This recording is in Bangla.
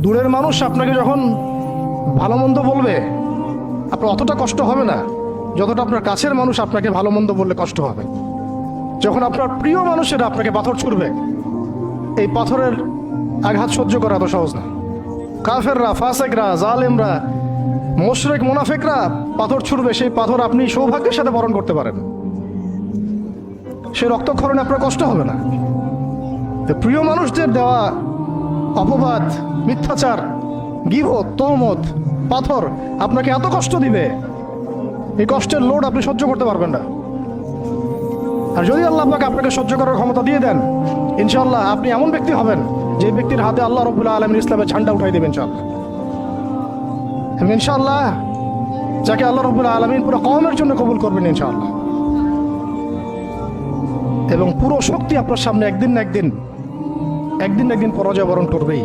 দূরের মানুষ আপনাকে যখন ভালো মন্দ বলবে আপনার অতটা কষ্ট হবে না যতটা আপনার কাছের মানুষ আপনাকে ভালো মন্দ বললে কষ্ট হবে। যখন আপনার প্রিয় মানুষেরা আপনাকে পাথর ছুড়বে, এই পাথরের আঘাত সহ্য করা এত সহজ না। কাফেররা, ফাসেকরা, জালেমরা, মুশরিক, মুনাফিকরা পাথর ছুড়বে, সেই পাথর আপনি সৌভাগ্যের সাথে বরণ করতে পারেন, সে রক্তক্ষরণে আপনার কষ্ট হবে না। তো প্রিয় মানুষদের দেওয়া অপবাদ, মিথ্যাচার, গীবত, তহমত, পাথর আপনাকে এত কষ্ট দিবে, এই কষ্টের লোড আপনি সহ্য করতে পারবেন না। আর যদি আল্লাহ পাক আপনাকে সহ্য করার ক্ষমতা দিয়ে দেন, ইনশাআল্লাহ আপনি এমন ব্যক্তি হবেন যে ব্যক্তির হাতে আল্লাহ রাব্বুল আলামিন ইসলামের ঝান্ডা উঠাই দেবেন ইনশাআল্লাহ। এবং ইনশাআল্লাহ যাকে আল্লাহ রাব্বুল আলামিন পুরো কওমের জন্য কবুল করবেন ইনশাআল্লাহ। এবং পুরো শক্তি আপনার সামনে একদিন না একদিন পরাজয় বরণ করবেই।